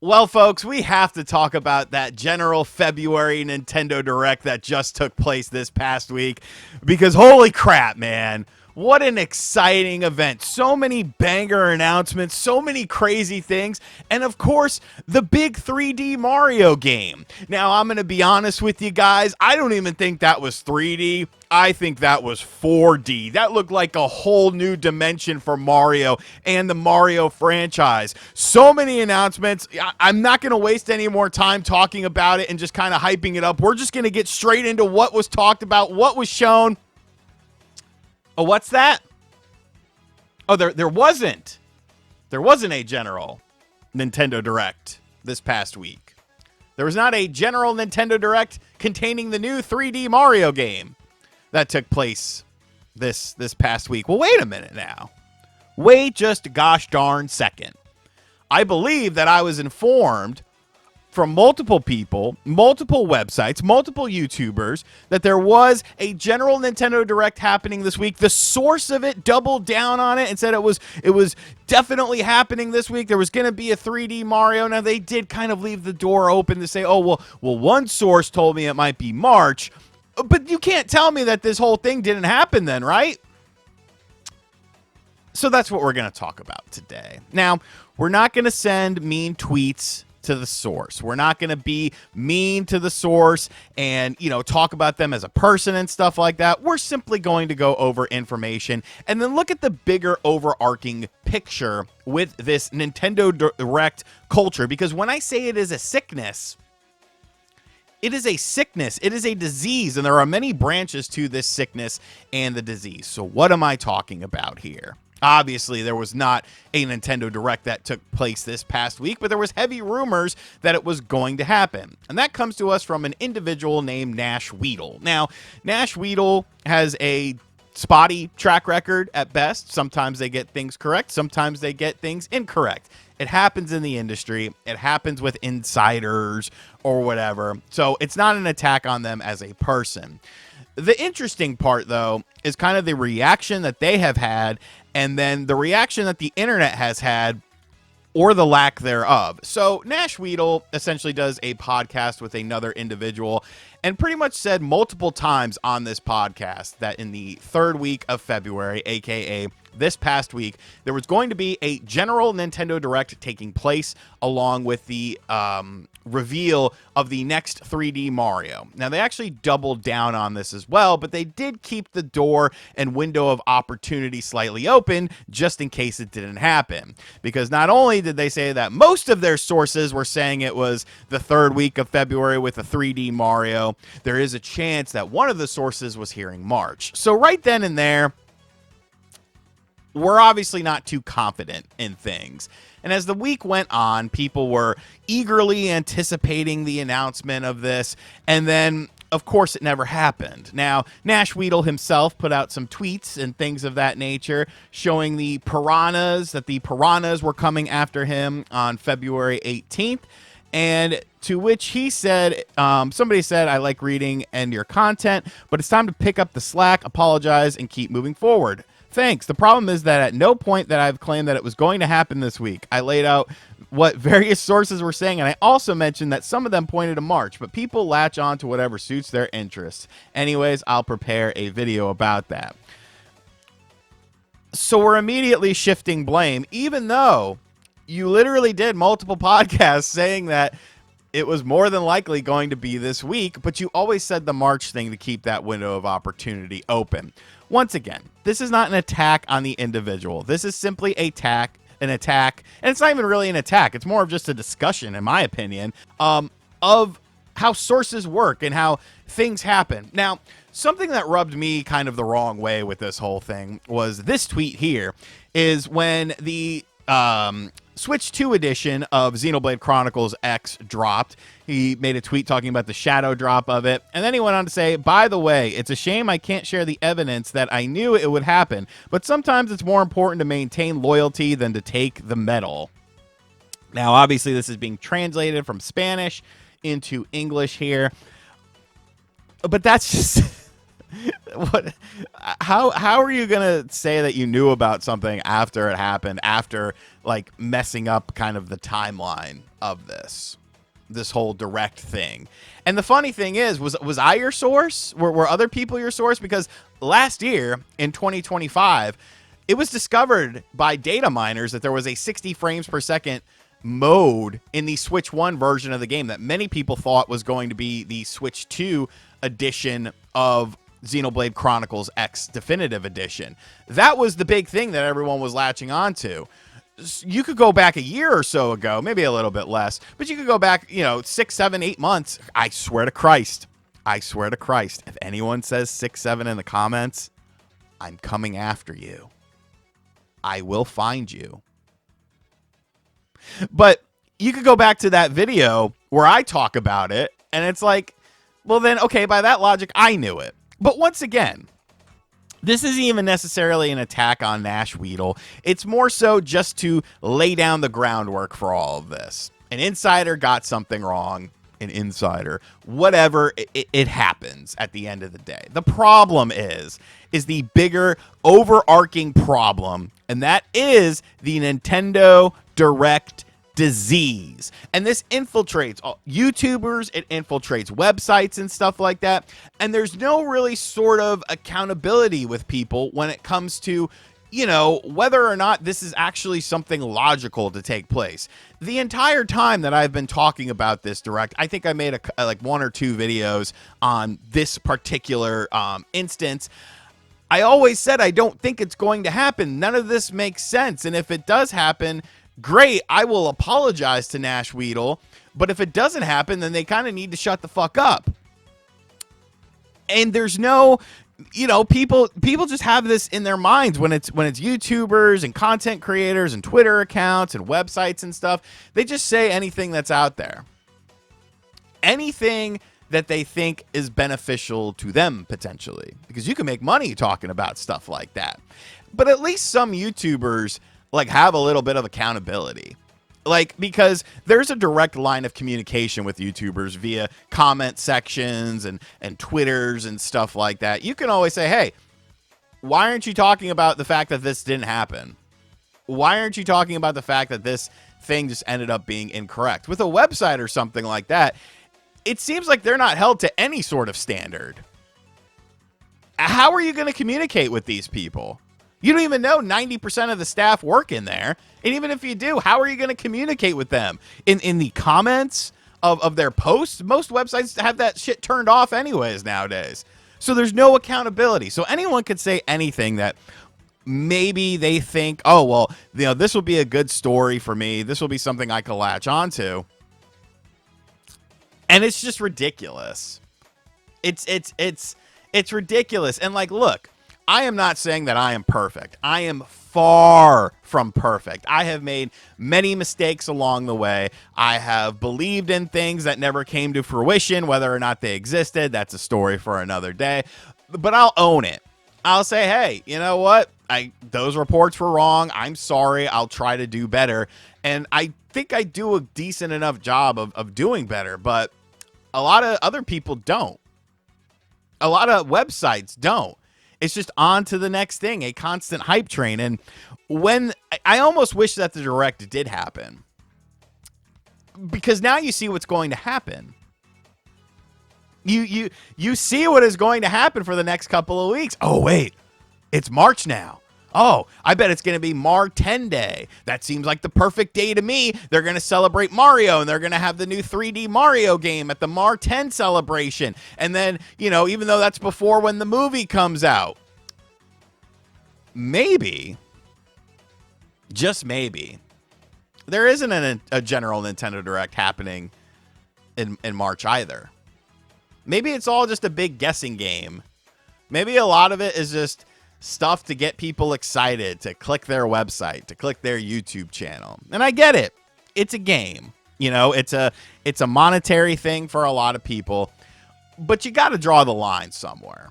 Well, folks, we have to talk about that general February Nintendo Direct that just took place this past week because holy crap, man. What an exciting event. So many banger announcements, so many crazy things, and of course, the big 3D Mario game. Now, I'm going to be honest with you guys, I don't even think that was 3D. I think that was 4D. That looked like a whole new dimension for Mario and the Mario franchise. So many announcements. I'm not going to waste any more time talking about it and just kind of hyping it up. We're just going to get straight into what was talked about, what was shown. Oh, what's that? Oh, there wasn't a general Nintendo Direct this past week. There was not a general Nintendo Direct containing the new 3D Mario game that took place this past week. Well, wait a minute now. Wait just a gosh darn second. I believe that I was informed from multiple people, multiple websites, multiple YouTubers, that there was a general Nintendo Direct happening this week. The source of it doubled down on it and said it was definitely happening this week. There was going to be a 3D Mario. Now, they did kind of leave the door open to say, oh, well, one source told me it might be March, but you can't tell me that this whole thing didn't happen then, right? So that's what we're going to talk about today. Now, we're not going to send mean tweets to the source. We're not going to be mean to the source and, talk about them as a person and stuff like that. We're simply going to go over information and then look at the bigger overarching picture with this Nintendo Direct culture. Because when I say it is a sickness, it is a sickness. It is a disease, and there are many branches to this sickness and the disease. So what am I talking about here? Obviously, there was not a Nintendo Direct that took place this past week, but there was heavy rumors that it was going to happen. And that comes to us from an individual named Nash Weedle. Now, Nash Weedle has a spotty track record at best. Sometimes they get things correct. Sometimes they get things incorrect. It happens in the industry. It happens with insiders or whatever. So it's not an attack on them as a person. The interesting part, though, is kind of the reaction that they have had and then the reaction that the internet has had or the lack thereof. So Nash Weedle essentially does a podcast with another individual and pretty much said multiple times on this podcast that in the third week of February, aka this past week, there was going to be a general Nintendo Direct taking place along with the reveal of the next 3D Mario. Now, they actually doubled down on this as well, but they did keep the door and window of opportunity slightly open just in case it didn't happen. Because not only did they say that most of their sources were saying it was the third week of February with a 3D Mario, there is a chance that one of the sources was hearing March. So right then and there, we're obviously not too confident in things. And as the week went on, people were eagerly anticipating the announcement of this. And then, of course, it never happened. Now, Nash Weedle himself put out some tweets and things of that nature showing the piranhas, that the piranhas were coming after him on February 18th. And to which he said, somebody said, I like reading and your content, but it's time to pick up the slack, apologize, and keep moving forward. Thanks. The problem is that at no point that I've claimed that it was going to happen this week. I laid out what various sources were saying, and I also mentioned that some of them pointed to March, but people latch on to whatever suits their interests. Anyways, I'll prepare a video about that. So we're immediately shifting blame, even though you literally did multiple podcasts saying that it was more than likely going to be this week, but you always said the March thing to keep that window of opportunity open. Once again, this is not an attack on the individual. This is simply an attack, and it's not even really an attack. It's more of just a discussion, in my opinion, of how sources work and how things happen. Now, something that rubbed me kind of the wrong way with this whole thing was this tweet here, is when the Switch 2 edition of Xenoblade Chronicles X dropped. He made a tweet talking about the shadow drop of it, and then he went on to say, by the way, it's a shame I can't share the evidence that I knew it would happen, but sometimes it's more important to maintain loyalty than to take the medal. Now, obviously, this is being translated from Spanish into English here, but that's just What? How are you gonna say that you knew about something after it happened? After like messing up kind of the timeline of this whole direct thing. And the funny thing is, was I your source? Were other people your source? Because last year in 2025, it was discovered by data miners that there was a 60 frames per second mode in the Switch 1 version of the game that many people thought was going to be the Switch 2 edition of Xenoblade Chronicles X Definitive Edition. That was the big thing that everyone was latching onto. You could go back a year or so ago, maybe a little bit less, but you could go back, 6, 7, 8 months. I swear to Christ, if anyone says 6, 7 in the comments, I'm coming after you. I will find you. But you could go back to that video where I talk about it, and it's like, well then, okay, by that logic, I knew it. But once again, this isn't even necessarily an attack on Nash Weedle. It's more so just to lay down the groundwork for all of this. An insider got something wrong. An insider. Whatever, it happens at the end of the day. The problem is the bigger overarching problem, and that is the Nintendo Direct disease. And this infiltrates YouTubers, it infiltrates websites and stuff like that. And there's no really sort of accountability with people when it comes to, whether or not this is actually something logical to take place. The entire time that I've been talking about this Direct, I think I made like 1 or 2 videos on this particular instance. I always said I don't think it's going to happen. None of this makes sense. And if it does happen, great, I will apologize to Nash Weedle, but if it doesn't happen, then they kind of need to shut the fuck up. And there's no, people just have this in their minds when it's YouTubers and content creators and Twitter accounts and websites and stuff. They just say anything that's out there. Anything that they think is beneficial to them, potentially. Because you can make money talking about stuff like that. But at least some YouTubers have a little bit of accountability, because there's a direct line of communication with YouTubers via comment sections and Twitters and stuff like that. You can always say, hey, why aren't you talking about the fact that this didn't happen? Why aren't you talking about the fact that this thing just ended up being incorrect? With a website or something like that, it seems like they're not held to any sort of standard. How are you going to communicate with these people? You don't even know 90% of the staff work in there. And even if you do, how are you going to communicate with them? In the comments of their posts? Most websites have that shit turned off anyways nowadays. So there's no accountability. So anyone could say anything that maybe they think, oh, well, this will be a good story for me. This will be something I can latch onto. And it's just ridiculous. It's ridiculous. And look, I am not saying that I am perfect. I am far from perfect. I have made many mistakes along the way. I have believed in things that never came to fruition, whether or not they existed. That's a story for another day. But I'll own it. I'll say, hey, you know what? Those reports were wrong. I'm sorry. I'll try to do better. And I think I do a decent enough job of doing better, but a lot of other people don't. A lot of websites don't. It's just on to the next thing, a constant hype train. And when I almost wish that the Direct did happen, because now you see what's going to happen. You see what is going to happen for the next couple of weeks. Oh, wait, it's March now. Oh, I bet it's going to be Mar 10 Day. That seems like the perfect day to me. They're going to celebrate Mario, and they're going to have the new 3D Mario game at the Mar 10 celebration. And then, even though that's before when the movie comes out, maybe, just maybe, there isn't a general Nintendo Direct happening in March either. Maybe it's all just a big guessing game. Maybe a lot of it is just stuff to get people excited, to click their website, to click their YouTube channel. And I get it. It's a game. It's a monetary thing for a lot of people. But you got to draw the line somewhere.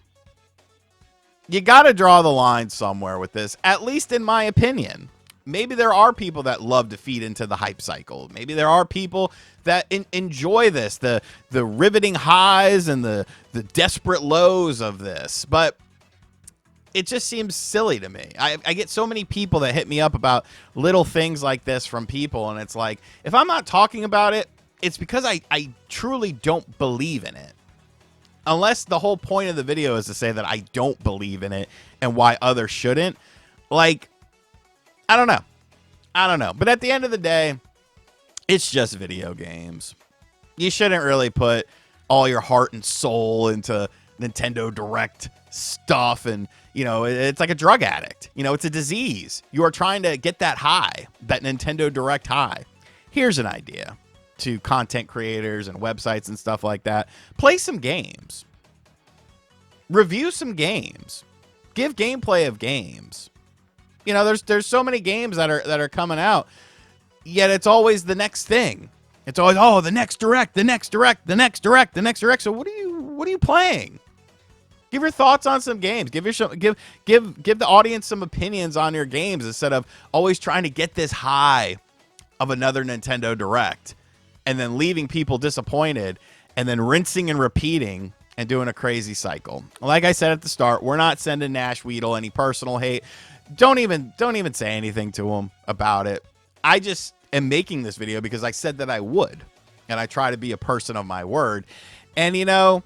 You got to draw the line somewhere with this, at least in my opinion. maybe there are people that love to feed into the hype cycle. Maybe there are people that enjoy this, the riveting highs and the desperate lows of this. But it just seems silly to me. I get so many people that hit me up about little things like this from people, and it's like, if I'm not talking about it, it's because I truly don't believe in it. Unless the whole point of the video is to say that I don't believe in it and why others shouldn't. Like, I don't know. But at the end of the day, it's just video games. You shouldn't really put all your heart and soul into Nintendo Direct stuff. And, you know, it's like a drug addict. You know, it's a disease. You are trying to get that high, that Nintendo Direct high. Here's an idea to content creators and websites and stuff like that. Play some games. Review some games. Give gameplay of games. You know, there's so many games that are coming out, yet it's always the next thing. It's always, oh, the next direct, the next direct, the next direct, the next direct. So what are you playing? Give your thoughts on some games. Give the audience some opinions on your games instead of always trying to get this high of another Nintendo Direct and then leaving people disappointed and then rinsing and repeating and doing a crazy cycle. Like I said at the start, we're not sending Nash Weedle any personal hate. Don't even say anything to him about it. I just am making this video because I said that I would, and I try to be a person of my word. And you know,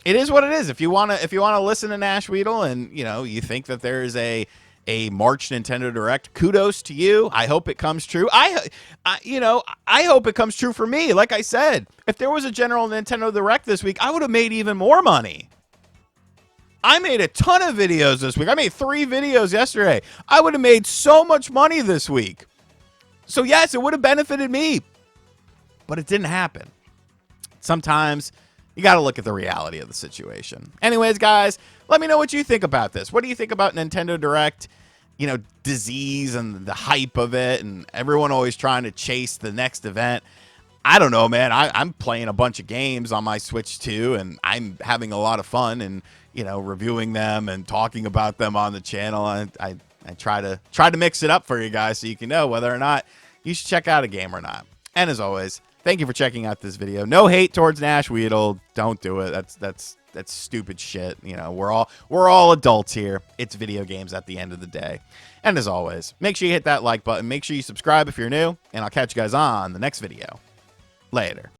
it is what it is. If you wanna listen to Nash Weedle and you know you think that there is a March Nintendo Direct, kudos to you. I hope it comes true. I hope it comes true for me. Like I said, if there was a general Nintendo Direct this week, I would have made even more money. I made a ton of videos this week. I made 3 videos yesterday. I would have made so much money this week. So yes, it would have benefited me, but it didn't happen. Sometimes you got to look at the reality of the situation. Anyways, guys, let me know what you think about this. What do you think about Nintendo Direct? You know, disease and the hype of it and everyone always trying to chase the next event. I don't know, man. I'm playing a bunch of games on my Switch too, and I'm having a lot of fun and, you know, reviewing them and talking about them on the channel. I try to mix it up for you guys so you can know whether or not you should check out a game or not. And as always, thank you for checking out this video. No hate towards Nash Weedle. Don't do it. That's stupid shit. You know, we're all adults here. It's video games at the end of the day. And as always, make sure you hit that like button. Make sure you subscribe if you're new, and I'll catch you guys on the next video. Later.